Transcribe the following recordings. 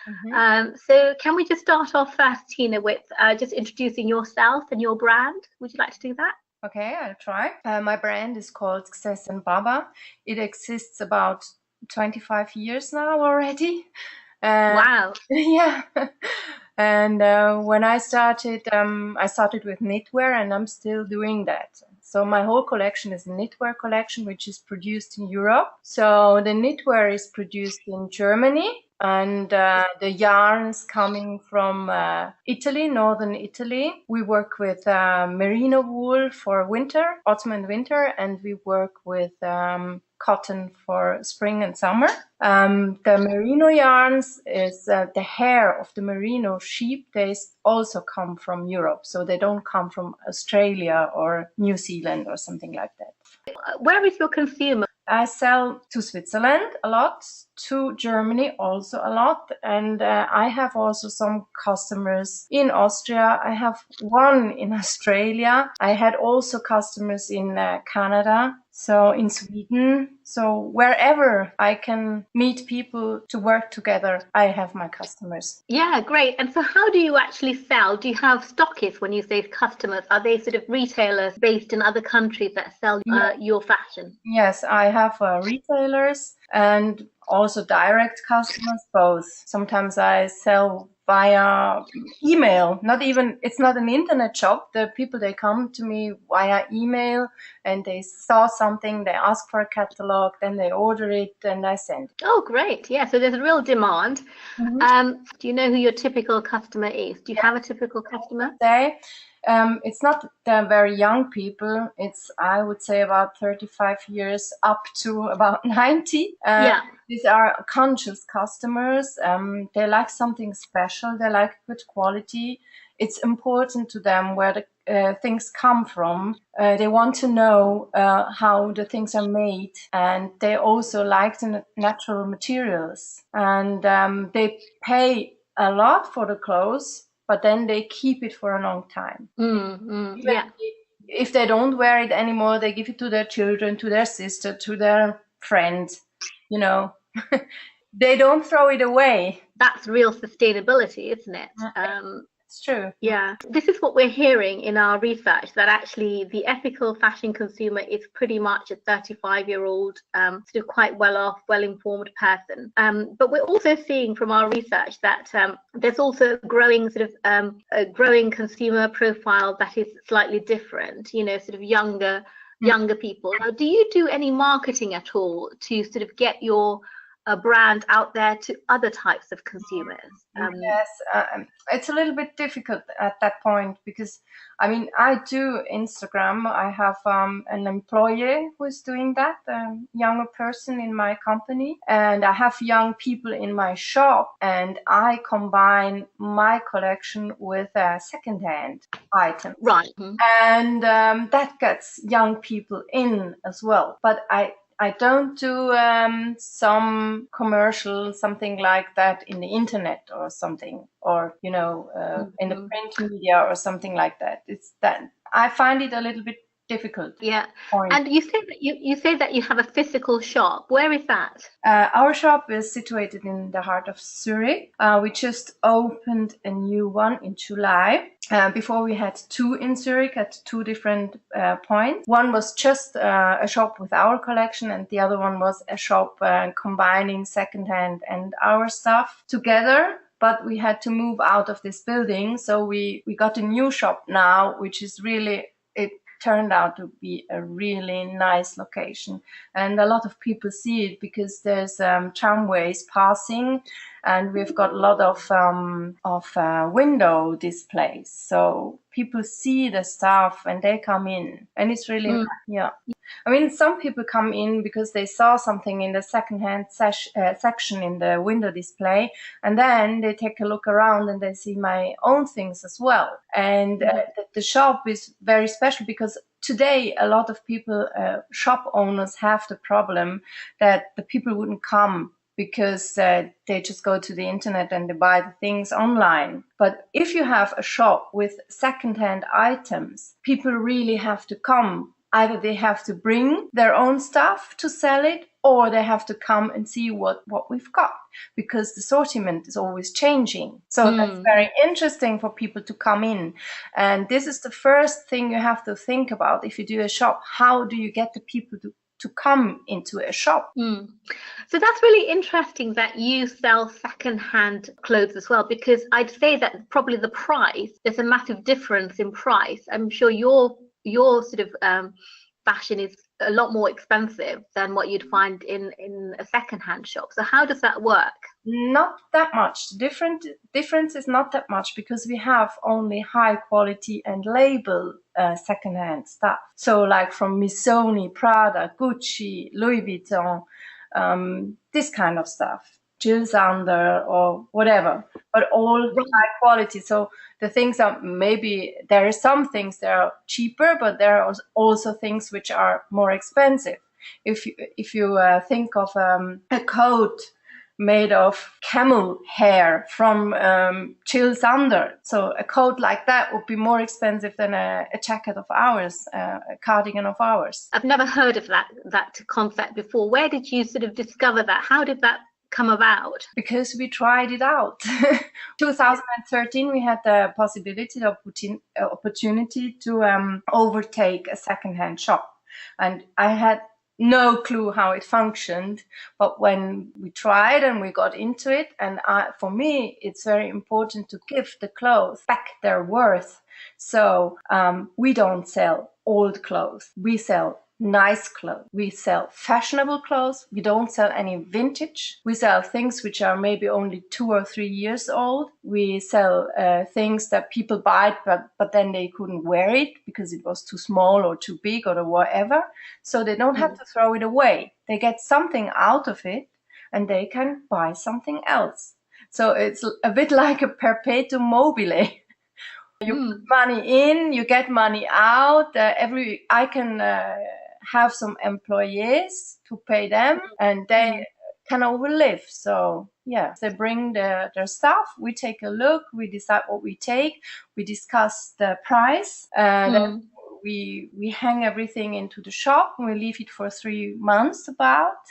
Mhm. So can we just start off first, Tina, with just introducing yourself and your brand? Would you like to do that? Okay, I'll try. My brand is called xess+baba. It exists about 25 years now already. Uh, Wow. yeah. And when I started with knitwear, and I'm still doing that. So my whole collection is a knitwear collection, which is produced in Europe. So the knitwear is produced in Germany, and the yarns coming from Italy, northern Italy. We work with merino wool for winter, autumn and winter, and we work with cotton for spring and summer. The merino yarns is the hair of the merino sheep. They also come from Europe, so they don't come from Australia or New Zealand or something like that. Where is your consumer? I sell to Switzerland a lot, to Germany also a lot, and I have also some customers in Austria. I have one in Australia. I had also customers in Canada, so in Sweden. So wherever I can meet people to work together, I have my customers. Yeah, great. And so how do you actually sell? Do you have stockists when you say customers? Are they sort of retailers based in other countries that sell your fashion? Yes, I have retailers and also direct customers, both. Sometimes I sell via email, it's not an internet shop. The people, they come to me via email and they saw something, they ask for a catalog, then they order it and I send it. Oh, great. Yeah, so there's a real demand. Mhm. Do you know who your typical customer is? Do you have a typical customer? Say, it's not the very young people. It's, I would say, about 35 years up to about 90. Yeah. These are conscious customers. They like something special. They like good quality. It's important to them where the things come from. They want to know how the things are made, and they also like the natural materials. And they pay a lot for the clothes, but then they keep it for a long time. Even Yeah. if they don't wear it anymore, they give it to their children, to their sister, to their friends, you know. They don't throw it away. That's real sustainability, isn't it? It's true. Yeah, this is what we're hearing in our research, that actually the ethical fashion consumer is pretty much a 35-year-old, sort of quite well off, well-informed person. But we're also seeing from our research that there's also a growing a growing consumer profile that is slightly different, you know, sort of younger people. Now, do you do any marketing at all to sort of get your brand out there to other types of consumers? Yes, it's a little bit difficult at that point because, I mean, I do Instagram. I have an employee who is doing that, a younger person in my company, and I have young people in my shop, and I combine my collection with secondhand items. Right. And that gets young people in as well. But I don't do some commercial, something like that in the internet or something, or in the print media or something like that. It's that I find it a little bit difficult. Yeah. Point. And you say that you have a physical shop. Where is that? Our shop is situated in the heart of Zurich. We just opened a new one in July. Before we had two in Zurich at two different points. One was just a shop with our collection, and the other one was a shop combining secondhand and our stuff together. But we had to move out of this building, so we got a new shop now, which is really, it turned out to be a really nice location. And a lot of people see it because there's tramways passing, and we've got a lot of window displays. So people see the stuff and they come in, and it's really yeah. I mean, some people come in because they saw something in the secondhand section in the window display, and then they take a look around and they see my own things as well. And the shop is very special because today a lot of people, shop owners, have the problem that the people wouldn't come because they just go to the internet and they buy the things online. But if you have a shop with secondhand items, people really have to come. Either they have to bring their own stuff to sell it, or they have to come and see what we've got, because the assortment is always changing. So that's very interesting for people to come in. And this is the first thing you have to think about if you do a shop. How do you get the people to come into a shop? So that's really interesting that you sell second-hand clothes as well, because I'd say that probably the price, there's a massive difference in price. I'm sure your sort of fashion is a lot more expensive than what you'd find in a second-hand shop. So how does that work? Not that much. Difference is not that much, because we have only high quality and label second-hand stuff. So like from Missoni, Prada, Gucci, Louis Vuitton, this kind of stuff, Jill Sander or whatever, but all high quality. So the things are, maybe there are some things that are cheaper, but there are also things which are more expensive. If you think of a coat made of camel hair from Jill Sander, so a coat like that would be more expensive than a jacket of ours, a cardigan of ours. I've never heard of that concept before. Where did you sort of discover that? How did that come about? Because we tried it out. 2013, we had the possibility, the opportunity to overtake a second-hand shop, and I had no clue how it functioned. But when we tried and we got into it, and for me, it's very important to give the clothes back their worth. So we don't sell old clothes. We sell nice clothes. We sell fashionable clothes. We don't sell any vintage. We sell things which are maybe only 2 or 3 years old. We sell things that people buy, but then they couldn't wear it because it was too small or too big or whatever. So they don't have to throw it away. They get something out of it and they can buy something else. So it's a bit like a perpetuum mobile. You put money in, you get money out. I can have some employees to pay them, and they can overlive. So yeah, they bring their stuff. We take a look. We decide what we take. We discuss the price. Then we hang everything into the shop, and we leave it for 3 months about.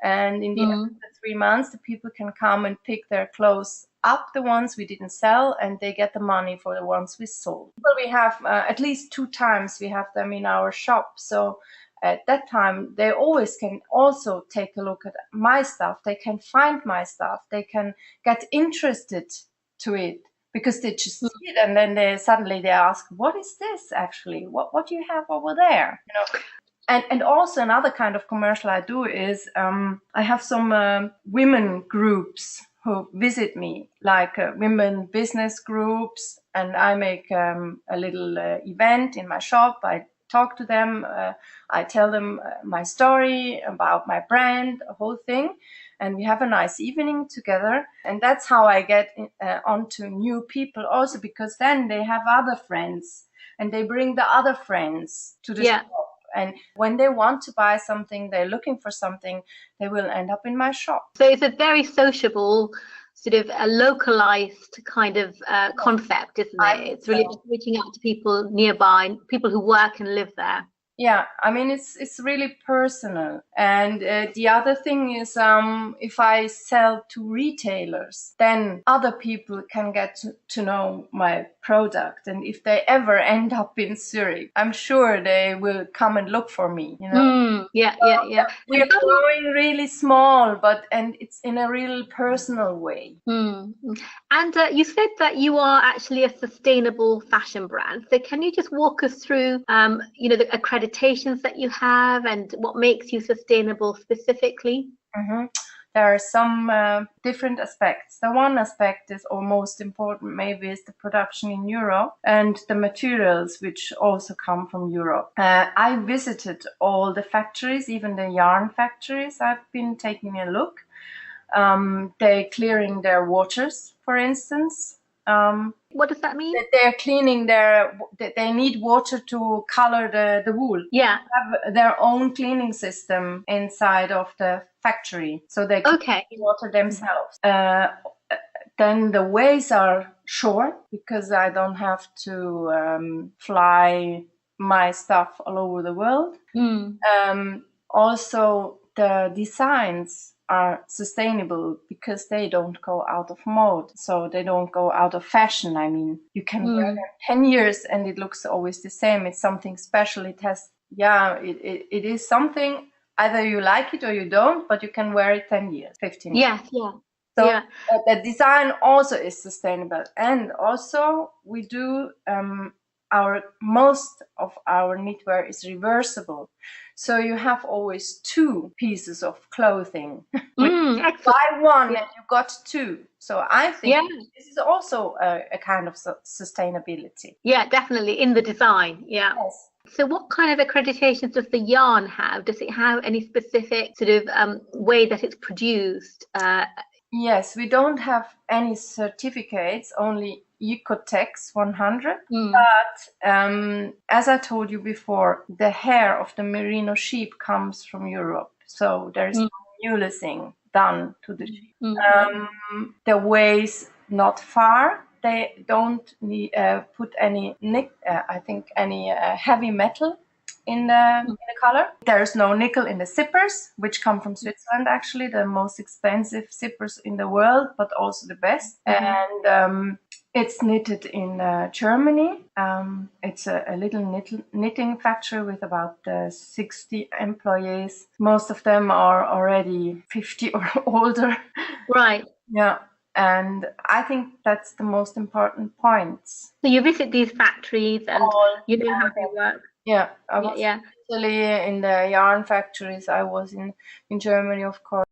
And in the end of the 3 months, the people can come and pick their clothes up, the ones we didn't sell, and they get the money for the ones we sold. Well, we have at least 2 times we have them in our shop. So at that time, they always can also take a look at my stuff. They can find my stuff. They can get interested to it because they just see it, and then they ask, "What is this actually? What do you have over there?" You know. And also another kind of commercial I do is I have some women groups who visit me, like women business groups, and I make a little event in my shop. I talk to them, I tell them my story about my brand, the whole thing, and we have a nice evening together. And that's how I get onto new people also, because then they have other friends and they bring the other friends to the shop. And when they want to buy something, they're looking for something, they will end up in my shop. So it's a very sociable, sort of a localized kind of concept, isn't it? It's really just reaching out to people nearby, people who work and live there. Yeah, I mean, it's really personal. And the other thing is, if I sell to retailers, then other people can get to know my product. And if they ever end up in Zurich, I'm sure they will come and look for me, you know? Yeah. We're growing really small, and it's in a real personal way. And you said that you are actually a sustainable fashion brand. So can you just walk us through, the accreditations that you have and what makes you sustainable specifically? There are some different aspects. The one aspect is, or most important maybe, is the production in Europe and the materials which also come from Europe. I visited all the factories, even the yarn factories. I've been taking a look. They're clearing their waters, for instance. What does that mean? They're cleaning they need water to color the wool. Yeah. They have their own cleaning system inside of the factory. So they clean water themselves. Then the ways are short because I don't have to fly my stuff all over the world. Also, the designs are sustainable because they don't go out of mode, so they don't go out of fashion. I mean, you can wear them 10 years and it looks always the same. It's something special. It has, it is something, either you like it or you don't, but you can wear it 10 years, 15 years. Yes, yeah. So the design also is sustainable. And also we do, most of our knitwear is reversible. So you have always 2 pieces of clothing. Buy one and you got 2. So I think this is also a kind of sustainability. Yeah, definitely, in the design. Yeah. Yes. So what kind of accreditations does the yarn have? Does it have any specific sort of way that it's produced? Yes, we don't have any certificates, only Ecotex 100. But as I told you before, the hair of the merino sheep comes from Europe. So there is no mulesing done to the sheep. The waist not far. They don't need, put any any heavy metal in the color. There is no nickel in the zippers, which come from Switzerland, actually, the most expensive zippers in the world, but also the best. And it's knitted in Germany. It's a little knitting factory with about 60 employees. Most of them are already 50 or older. Right. Yeah. And I think that's the most important point. So you visit these factories and you know how they work. Yeah, I was actually in the yarn factories. I was in Germany, of course.